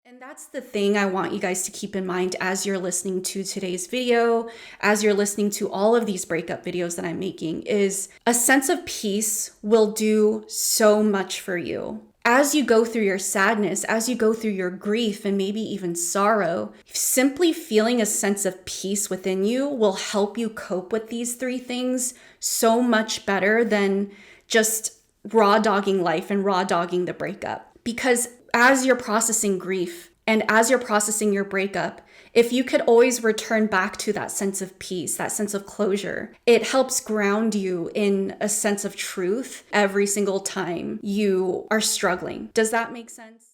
And that's the thing I want you guys to keep in mind as you're listening to today's video, as you're listening to all of these breakup videos that I'm making, is a sense of peace will do so much for you. As you go through your sadness, as you go through your grief and maybe even sorrow, simply feeling a sense of peace within you will help you cope with these three things so much better than just raw dogging life and raw dogging the breakup. Because as you're processing grief and as you're processing your breakup, if you could always return back to that sense of peace, that sense of closure, it helps ground you in a sense of truth every single time you are struggling. Does that make sense?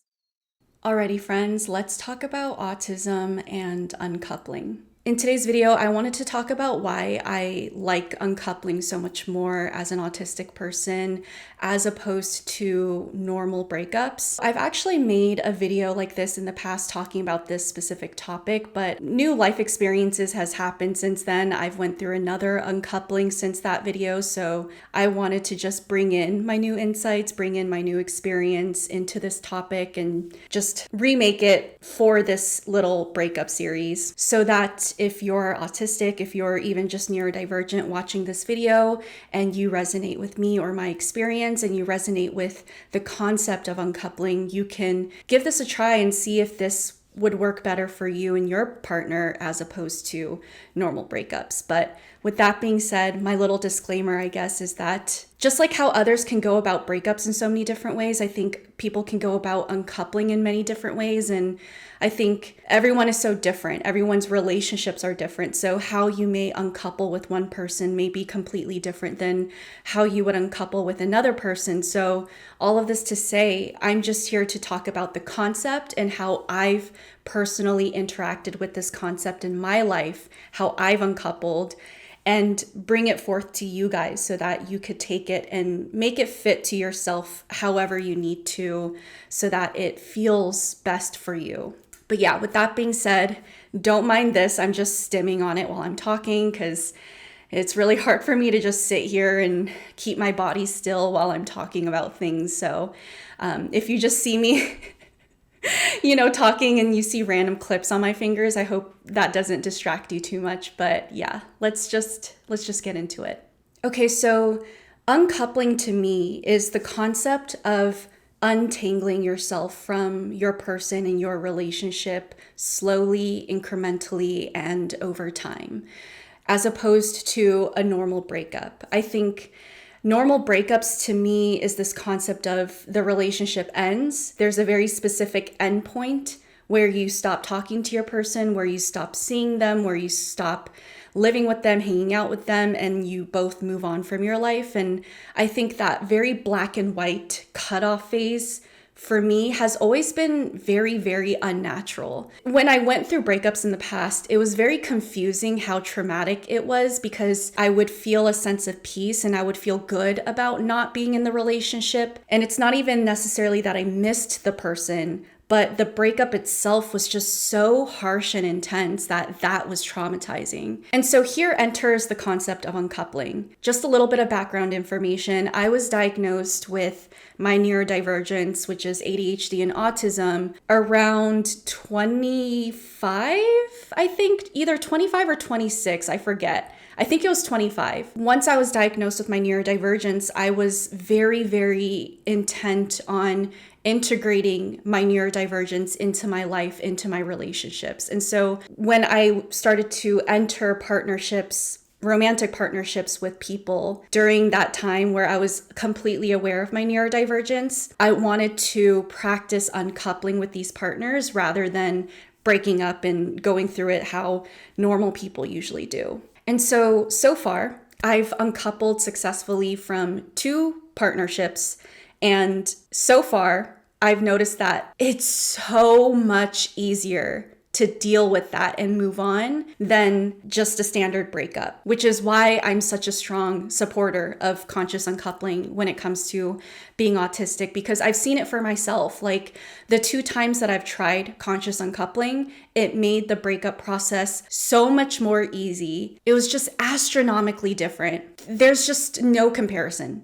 Alrighty, friends, let's talk about autism and uncoupling. In today's video, I wanted to talk about why I like uncoupling so much more as an autistic person as opposed to normal breakups. I've actually made a video like this in the past talking about this specific topic, but new life experiences has happened since then. I've went through another uncoupling since that video, so I wanted to just bring in my new insights, bring in my new experience into this topic and just remake it for this little breakup series so that if you're autistic, if you're even just neurodivergent watching this video and you resonate with me or my experience and you resonate with the concept of uncoupling, you can give this a try and see if this would work better for you and your partner as opposed to normal breakups. But with that being said, my little disclaimer, I guess, is that just like how others can go about breakups in so many different ways, I think people can go about uncoupling in many different ways. And I think everyone is so different. Everyone's relationships are different. So how you may uncouple with one person may be completely different than how you would uncouple with another person. So all of this to say, I'm just here to talk about the concept and how I've personally interacted with this concept in my life, how I've uncoupled, and bring it forth to you guys so that you could take it and make it fit to yourself however you need to so that it feels best for you. But yeah, with that being said, don't mind this. I'm just stimming on it while I'm talking because it's really hard for me to just sit here and keep my body still while I'm talking about things. So if you just see me talking and you see random clips on my fingers, I hope that doesn't distract you too much. But yeah, let's just get into it. Okay, so uncoupling to me is the concept of untangling yourself from your person and your relationship slowly, incrementally, and over time, as opposed to a normal breakup. I think normal breakups to me is this concept of the relationship ends. There's a very specific endpoint where you stop talking to your person, where you stop seeing them, where you stop living with them, hanging out with them, and you both move on from your life. And I think that very black and white cutoff phase for me has always been very, very unnatural. When I went through breakups in the past, it was very confusing how traumatic it was because I would feel a sense of peace and I would feel good about not being in the relationship. And it's not even necessarily that I missed the person, but the breakup itself was just so harsh and intense that was traumatizing. And so here enters the concept of uncoupling. Just a little bit of background information. I was diagnosed with my neurodivergence, which is ADHD and autism, around 25, I think, either 25 or 26, I forget. I think it was 25. Once I was diagnosed with my neurodivergence, I was very, very intent on integrating my neurodivergence into my life, into my relationships. And so when I started to enter partnerships, romantic partnerships with people during that time where I was completely aware of my neurodivergence, I wanted to practice uncoupling with these partners rather than breaking up and going through it how normal people usually do. And so far, I've uncoupled successfully from 2 partnerships. And so far, I've noticed that it's so much easier to deal with that and move on than just a standard breakup, which is why I'm such a strong supporter of conscious uncoupling when it comes to being autistic, because I've seen it for myself. Like the 2 times that I've tried conscious uncoupling, it made the breakup process so much more easy. It was just astronomically different. There's just no comparison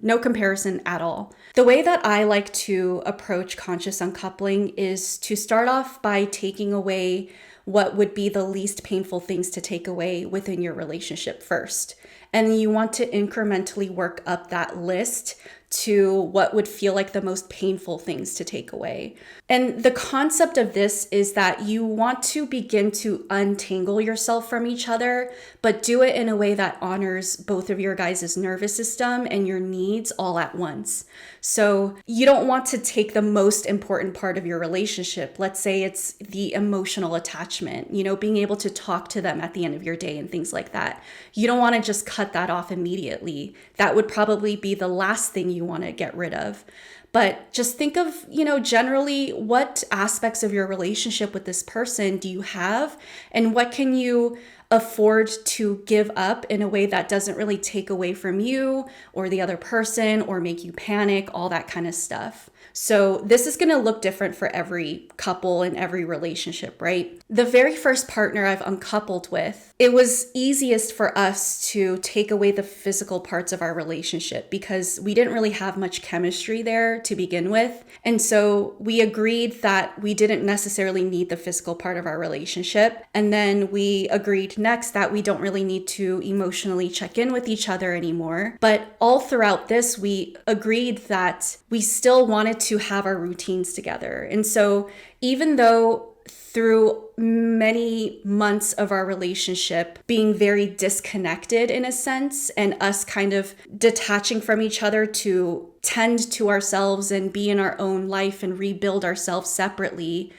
at all. The way that I like to approach conscious uncoupling is to start off by taking away what would be the least painful things to take away within your relationship first. And you want to incrementally work up that list to what would feel like the most painful things to take away. And the concept of this is that you want to begin to untangle yourself from each other, but do it in a way that honors both of your guys' nervous system and your needs all at once. So you don't want to take the most important part of your relationship. Let's say it's the emotional attachment, being able to talk to them at the end of your day and things like that. You don't want to just cut that off immediately. That would probably be the last thing you want to get rid of. But just think of, generally what aspects of your relationship with this person do you have, and what can you afford to give up in a way that doesn't really take away from you or the other person or make you panic, all that kind of stuff. So this is going to look different for every couple and every relationship, right? The very first partner I've uncoupled with, it was easiest for us to take away the physical parts of our relationship because we didn't really have much chemistry there to begin with. And so we agreed that we didn't necessarily need the physical part of our relationship. And then we agreed next that we don't really need to emotionally check in with each other anymore. But all throughout this, we agreed that we still wanted to have our routines together. And so even though through many months of our relationship being very disconnected in a sense, and us kind of detaching from each other to tend to ourselves and be in our own life and rebuild ourselves separately,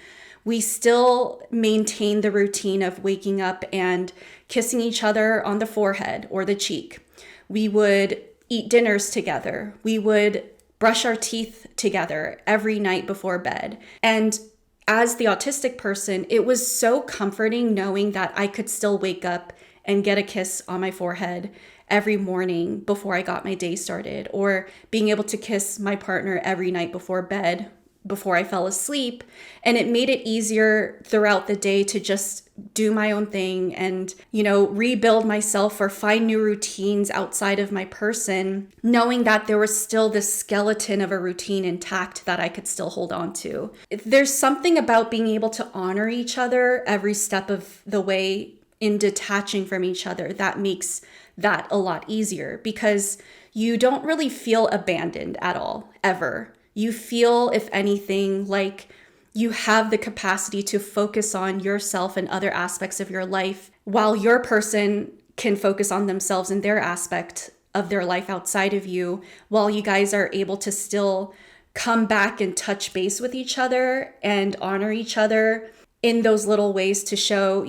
we still maintain the routine of waking up and kissing each other on the forehead or the cheek. We would eat dinners together. We would brush our teeth together every night before bed. And as the autistic person, it was so comforting knowing that I could still wake up and get a kiss on my forehead every morning before I got my day started, or being able to kiss my partner every night before bed before I fell asleep. And it made it easier throughout the day to just do my own thing and, rebuild myself or find new routines outside of my person, knowing that there was still this skeleton of a routine intact that I could still hold on to. There's something about being able to honor each other every step of the way in detaching from each other that makes that a lot easier, because you don't really feel abandoned at all, ever. You feel, if anything, like you have the capacity to focus on yourself and other aspects of your life, while your person can focus on themselves and their aspect of their life outside of you, while you guys are able to still come back and touch base with each other and honor each other in those little ways to show,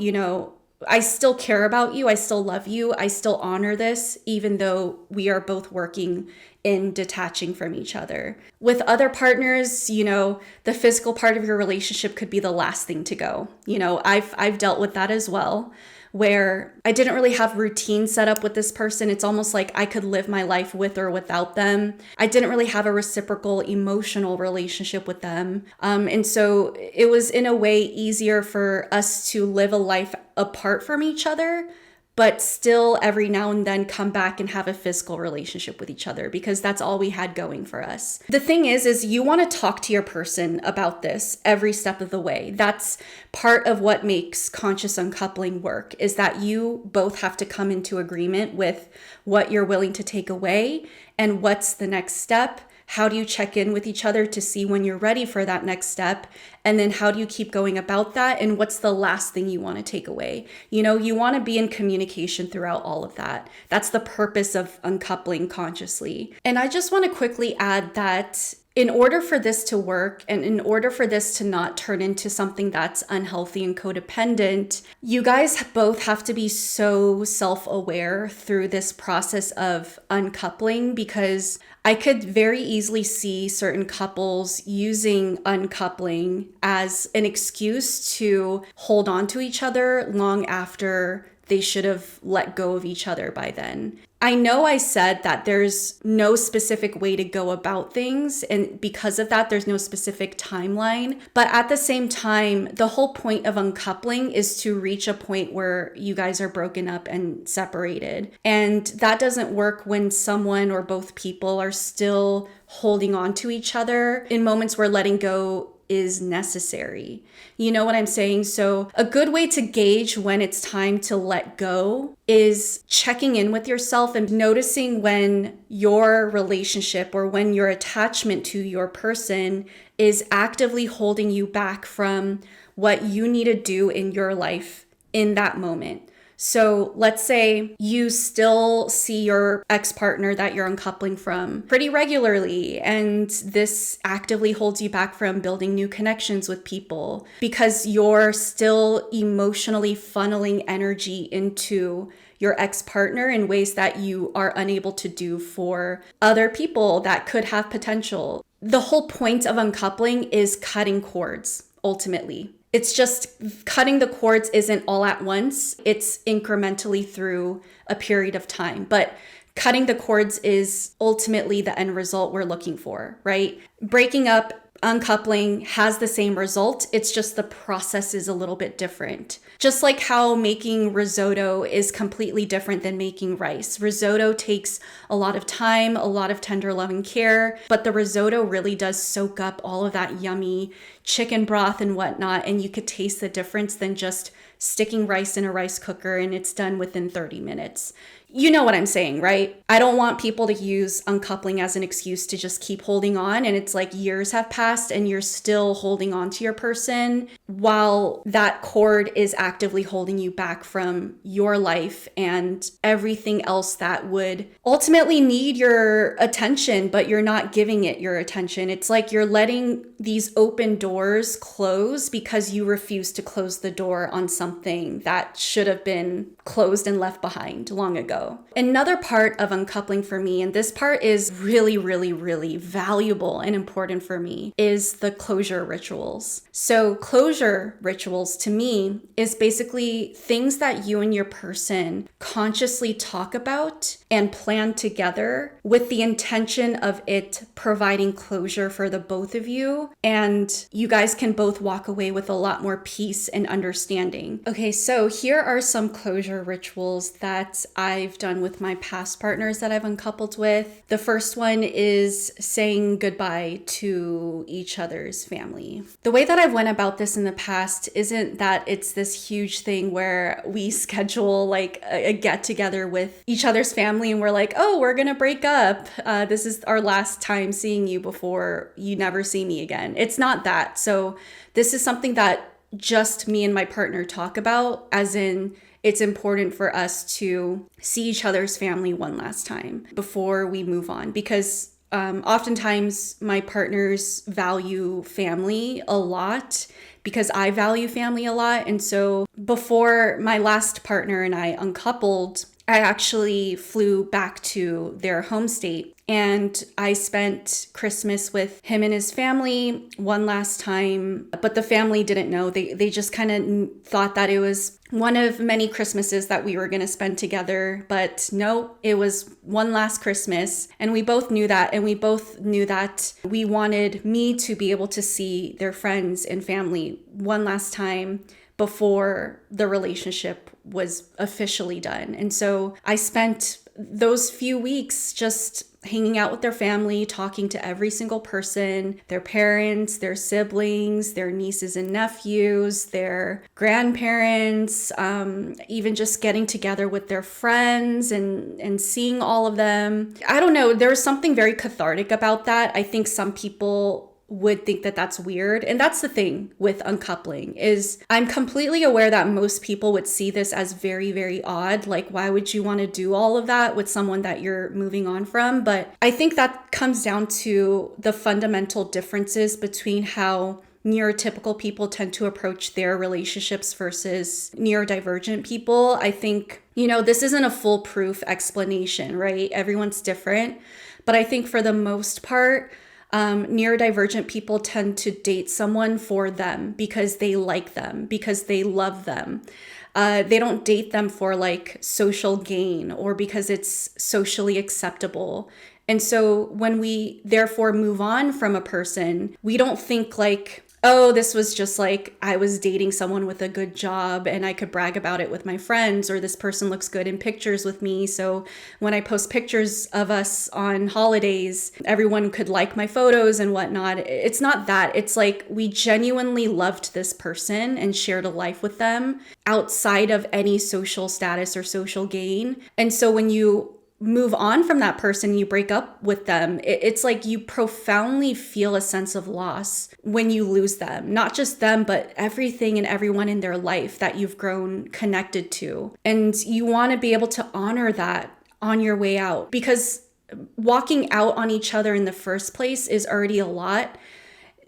I still care about you, I still love you, I still honor this, even though we are both working in detaching from each other. With other partners, the physical part of your relationship could be the last thing to go. I've dealt with that as well, where I didn't really have routine set up with this person. It's almost like I could live my life with or without them. I didn't really have a reciprocal emotional relationship with them. And so it was in a way easier for us to live a life apart from each other, but still every now and then come back and have a physical relationship with each other, because that's all we had going for us. The thing is you want to talk to your person about this every step of the way. That's part of what makes conscious uncoupling work, is that you both have to come into agreement with what you're willing to take away and what's the next step. How do you check in with each other to see when you're ready for that next step? And then how do you keep going about that? And what's the last thing you want to take away? You want to be in communication throughout all of that. That's the purpose of uncoupling consciously. And I just want to quickly add that in order for this to work and in order for this to not turn into something that's unhealthy and codependent, you guys both have to be so self-aware through this process of uncoupling, because I could very easily see certain couples using uncoupling as an excuse to hold on to each other long after they should have let go of each other by then. I know I said that there's no specific way to go about things, and because of that, there's no specific timeline. But at the same time, the whole point of uncoupling is to reach a point where you guys are broken up and separated. And that doesn't work when someone or both people are still holding on to each other in moments where letting go is necessary. You know what I'm saying? So a good way to gauge when it's time to let go is checking in with yourself and noticing when your relationship or when your attachment to your person is actively holding you back from what you need to do in your life in that moment. So let's say you still see your ex-partner that you're uncoupling from pretty regularly, and this actively holds you back from building new connections with people because you're still emotionally funneling energy into your ex-partner in ways that you are unable to do for other people that could have potential. The whole point of uncoupling is cutting cords, ultimately. It's just cutting the cords isn't all at once. It's incrementally through a period of time. But cutting the cords is ultimately the end result we're looking for, right? Breaking up, uncoupling has the same result. It's just the process is a little bit different. Just like how making risotto is completely different than making rice. Risotto takes a lot of time, a lot of tender love and care, but the risotto really does soak up all of that yummy chicken broth and whatnot, and you could taste the difference than just sticking rice in a rice cooker and it's done within 30 minutes. You know what I'm saying, right? I don't want people to use uncoupling as an excuse to just keep holding on, and it's like years have passed and you're still holding on to your person while that cord is actively holding you back from your life and everything else that would ultimately need your attention, but you're not giving it your attention. It's like you're letting these open doors close because you refuse to close the door on something that should have been closed and left behind long ago. Another part of uncoupling for me, and this part is really, really, really valuable and important for me, is the closure rituals. So closure rituals to me is basically things that you and your person consciously talk about and plan together with the intention of it providing closure for the both of you, and you guys can both walk away with a lot more peace and understanding. Okay, so here are some closure rituals that I've done with my past partners that I've uncoupled with. The first one is saying goodbye to each other's family. The way that I've went about this in the past isn't that it's this huge thing where we schedule like a get together with each other's family and we're like, oh, we're gonna break up. This is our last time seeing you before you never see me again. It's not that. So this is something that just me and my partner talk about, as in it's important for us to see each other's family one last time before we move on, because oftentimes my partners value family a lot because I value family a lot. And so before my last partner and I uncoupled, I actually flew back to their home state and I spent Christmas with him and his family one last time, but the family didn't know. They just kind of thought that it was one of many Christmases that we were going to spend together, but no, it was one last Christmas. And we both knew that, and we both knew that we wanted me to be able to see their friends and family one last time before the relationship was officially done. And so I spent those few weeks just hanging out with their family, talking to every single person, their parents, their siblings, their nieces and nephews, their grandparents, even just getting together with their friends and seeing all of them. I don't know, there was something very cathartic about that. I think some people would think that that's weird. And that's the thing with uncoupling, is I'm completely aware that most people would see this as very, very odd. Like, why would you want to do all of that with someone that you're moving on from? But I think that comes down to the fundamental differences between how neurotypical people tend to approach their relationships versus neurodivergent people. I think, this isn't a foolproof explanation, right? Everyone's different. But I think for the most part, neurodivergent people tend to date someone for them because they like them, because they love them. They don't date them for like social gain or because it's socially acceptable. And so when we therefore move on from a person, we don't think like, oh, this was just like I was dating someone with a good job and I could brag about it with my friends, or this person looks good in pictures with me. So when I post pictures of us on holidays, everyone could like my photos and whatnot. It's not that. It's like we genuinely loved this person and shared a life with them outside of any social status or social gain. And so when you move on from that person, you break up with them, it's like you profoundly feel a sense of loss when you lose them. Not just them, but everything and everyone in their life that you've grown connected to. And you want to be able to honor that on your way out, because walking out on each other in the first place is already a lot,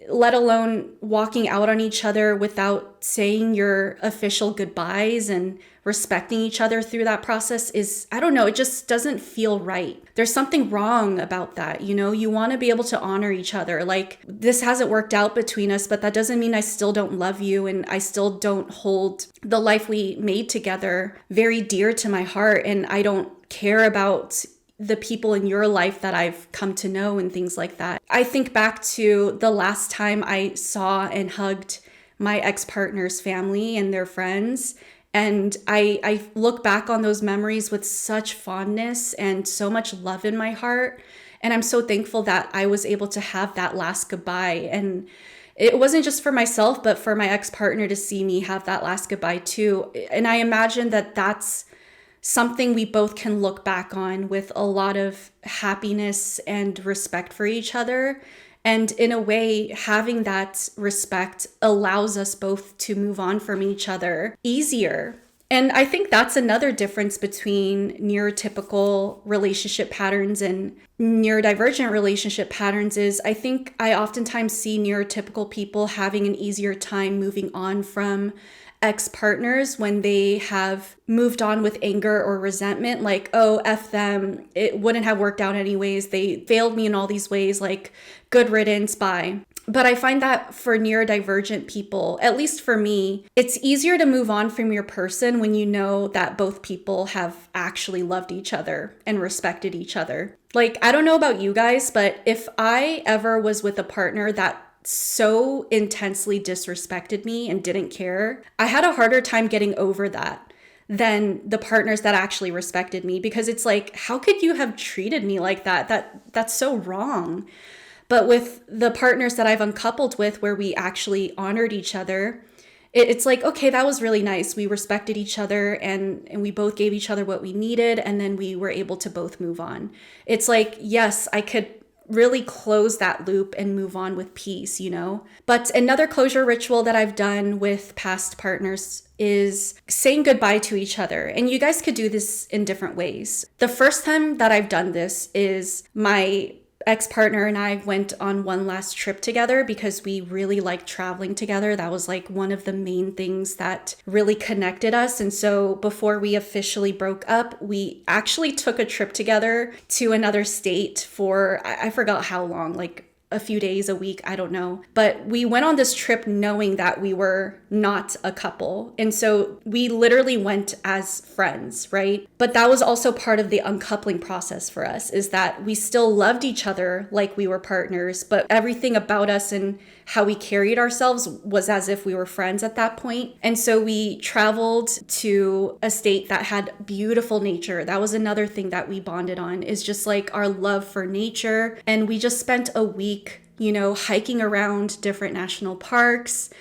let alone walking out on each other without saying your official goodbyes and respecting each other through that process is, I don't know, it just doesn't feel right. There's something wrong about that. You want to be able to honor each other. Like, this hasn't worked out between us, but that doesn't mean I still don't love you and I still don't hold the life we made together very dear to my heart. And I don't care about the people in your life that I've come to know and things like that. I think back to the last time I saw and hugged my ex-partner's family and their friends. And I look back on those memories with such fondness and so much love in my heart. And I'm so thankful that I was able to have that last goodbye. And it wasn't just for myself, but for my ex-partner to see me have that last goodbye too. And I imagine that that's something we both can look back on with a lot of happiness and respect for each other. And in a way, having that respect allows us both to move on from each other easier. And I think that's another difference between neurotypical relationship patterns and neurodivergent relationship patterns is I think I oftentimes see neurotypical people having an easier time moving on from ex-partners when they have moved on with anger or resentment, like, oh, F them, it wouldn't have worked out anyways, they failed me in all these ways, like, good riddance, bye. But I find that for neurodivergent people, at least for me, it's easier to move on from your person when you know that both people have actually loved each other and respected each other. Like, I don't know about you guys, but if I ever was with a partner that so intensely disrespected me and didn't care, I had a harder time getting over that than the partners that actually respected me, because it's like, how could you have treated me like that? That's so wrong. But with the partners that I've uncoupled with, where we actually honored each other, it's like, okay, that was really nice. We respected each other and we both gave each other what we needed, and then we were able to both move on. It's like, yes, I could really close that loop and move on with peace, But another closure ritual that I've done with past partners is saying goodbye to each other. And you guys could do this in different ways. The first time that I've done this is my ex-partner and I went on one last trip together because we really liked traveling together. That was like one of the main things that really connected us. And so before we officially broke up, we actually took a trip together to another state for, I forgot how long, like a few days, a week, I don't know. But we went on this trip knowing that we were not a couple. And so we literally went as friends, right? But that was also part of the uncoupling process for us, is that we still loved each other like we were partners, but everything about us and how we carried ourselves was as if we were friends at that point. And so we traveled to a state that had beautiful nature. That was another thing that we bonded on, is just like our love for nature. And we just spent a week, hiking around different national parks,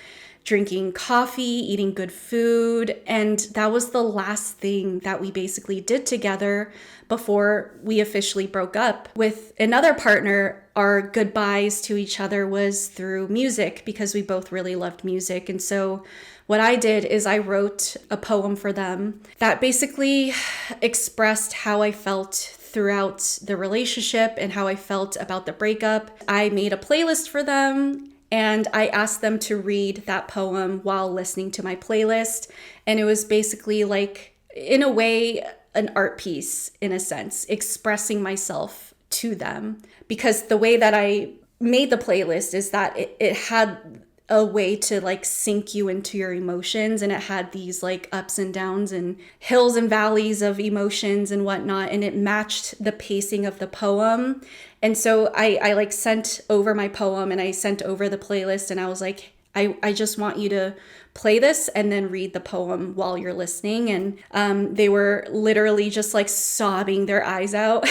drinking coffee, eating good food. And that was the last thing that we basically did together before we officially broke up. With another partner, our goodbyes to each other was through music because we both really loved music. And so what I did is I wrote a poem for them that basically expressed how I felt throughout the relationship and how I felt about the breakup. I made a playlist for them and I asked them to read that poem while listening to my playlist. And it was basically like, in a way, an art piece, in a sense, expressing myself to them. Because the way that I made the playlist is that it had a way to like sink you into your emotions, and it had these like ups and downs and hills and valleys of emotions and whatnot, and it matched the pacing of the poem. And so I like sent over my poem and I sent over the playlist, and I was like, I just want you to play this and then read the poem while you're listening. And they were literally just like sobbing their eyes out.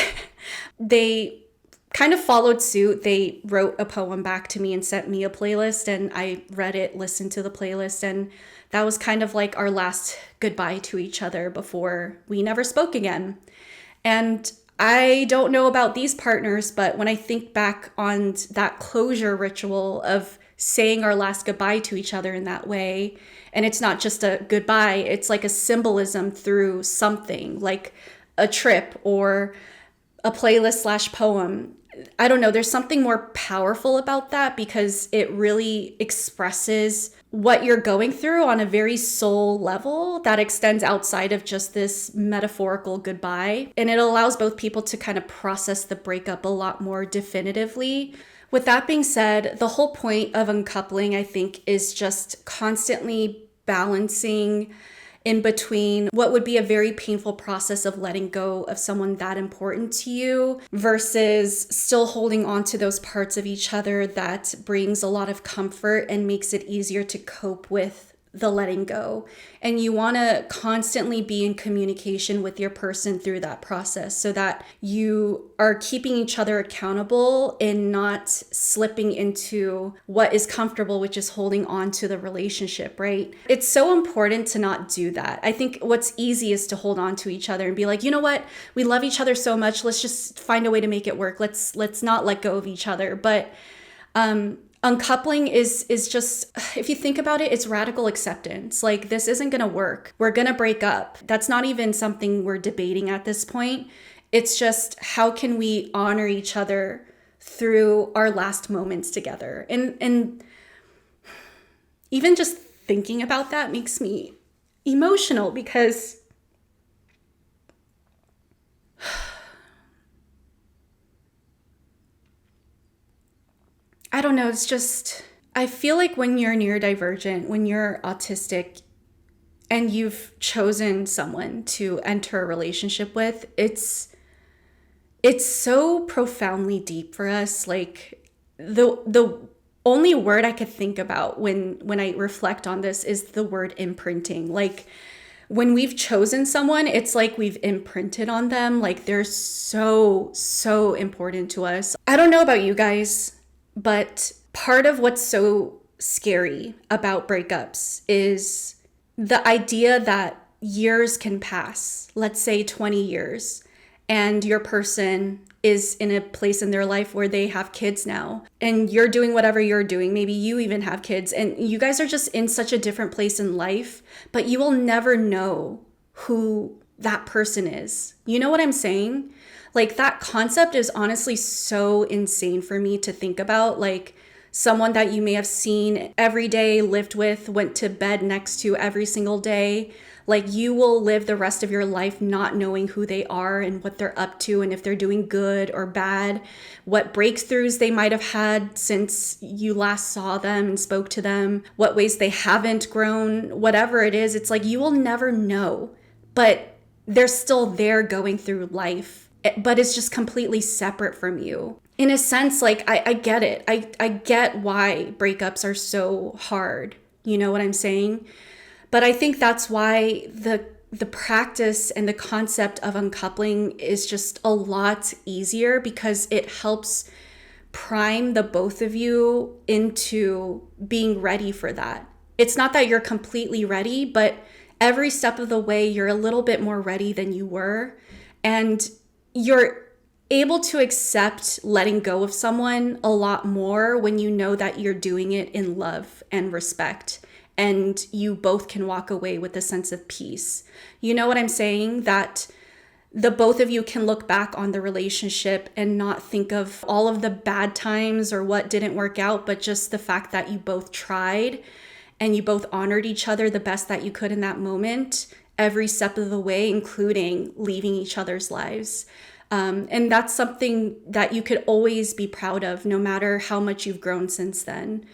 They kind of followed suit. They wrote a poem back to me and sent me a playlist, and I read it, listened to the playlist, and that was kind of like our last goodbye to each other before we never spoke again. And I don't know about these partners, but when I think back on that closure ritual of saying our last goodbye to each other in that way, and it's not just a goodbye, it's like a symbolism through something like a trip or a playlist / poem. I don't know, there's something more powerful about that because it really expresses what you're going through on a very soul level that extends outside of just this metaphorical goodbye. And it allows both people to kind of process the breakup a lot more definitively. With that being said, the whole point of uncoupling, I think, is just constantly balancing in between what would be a very painful process of letting go of someone that important to you versus still holding on to those parts of each other that brings a lot of comfort and makes it easier to cope with the letting go. And you want to constantly be in communication with your person through that process so that you are keeping each other accountable and not slipping into what is comfortable, which is holding on to the relationship, right? It's so important to not do that. I think what's easy is to hold on to each other and be like, you know what? We love each other so much. Let's just find a way to make it work. Let's not let go of each other. But uncoupling is just, if you think about it, it's radical acceptance. Like, this isn't going to work. We're going to break up. That's not even something we're debating at this point. It's just, how can we honor each other through our last moments together? And even just thinking about that makes me emotional because I don't know, it's just, I feel like when you're neurodivergent, when you're autistic, and you've chosen someone to enter a relationship with, it's so profoundly deep for us. Like, the only word I could think about when I reflect on this is the word imprinting. Like, when we've chosen someone, it's like we've imprinted on them. Like, they're so important to us. I don't know about you guys, but part of what's so scary about breakups is the idea that years can pass, let's say 20 years, and your person is in a place in their life where they have kids now, and you're doing whatever you're doing. Maybe you even have kids, and you guys are just in such a different place in life, but you will never know who that person is. You know what I'm saying? Like, that concept is honestly so insane for me to think about. Like, someone that you may have seen every day, lived with, went to bed next to every single day. Like, you will live the rest of your life not knowing who they are and what they're up to and if they're doing good or bad, what breakthroughs they might have had since you last saw them and spoke to them, what ways they haven't grown, whatever it is. It's like, you will never know, but they're still there going through life. But it's just completely separate from you. In a sense, like, I get it. I get why breakups are so hard. You know what I'm saying? But I think that's why the practice and the concept of uncoupling is just a lot easier, because it helps prime the both of you into being ready for that. It's not that you're completely ready, but every step of the way, you're a little bit more ready than you were. And you're able to accept letting go of someone a lot more when you know that you're doing it in love and respect. And you both can walk away with a sense of peace. You know what I'm saying? That the both of you can look back on the relationship and not think of all of the bad times or what didn't work out, but just the fact that you both tried and you both honored each other the best that you could in that moment, every step of the way, including leaving each other's lives. And that's something that you could always be proud of, no matter how much you've grown since then.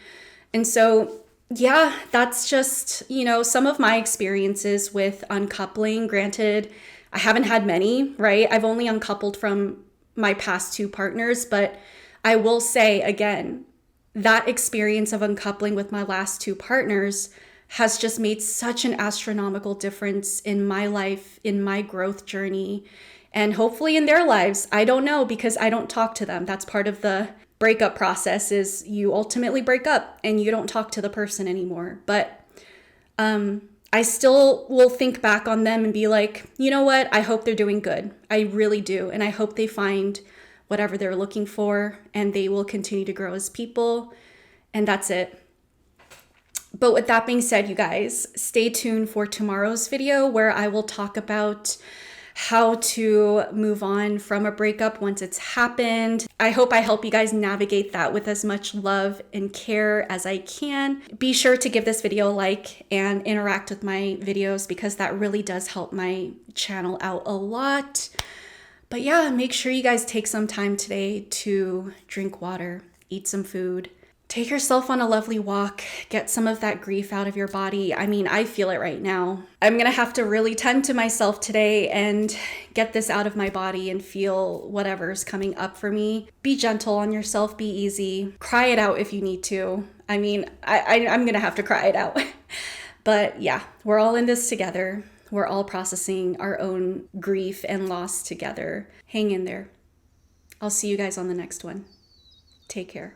And so, yeah, that's just, some of my experiences with uncoupling. Granted, I haven't had many, right? I've only uncoupled from my past 2 partners, but I will say again, that experience of uncoupling with my last 2 partners has just made such an astronomical difference in my life, in my growth journey, and hopefully in their lives. I don't know, because I don't talk to them. That's part of the breakup process, is you ultimately break up and you don't talk to the person anymore. But I still will think back on them and be like, you know what? I hope they're doing good. I really do. And I hope they find whatever they're looking for and they will continue to grow as people. And that's it. But with that being said, you guys, stay tuned for tomorrow's video where I will talk about how to move on from a breakup once it's happened. I hope I help you guys navigate that with as much love and care as I can. Be sure to give this video a like and interact with my videos, because that really does help my channel out a lot. But yeah, make sure you guys take some time today to drink water, eat some food, take yourself on a lovely walk, get some of that grief out of your body. I mean, I feel it right now. I'm gonna have to really tend to myself today and get this out of my body and feel whatever's coming up for me. Be gentle on yourself, be easy. Cry it out if you need to. I mean, I'm gonna have to cry it out. But yeah, we're all in this together. We're all processing our own grief and loss together. Hang in there. I'll see you guys on the next one. Take care.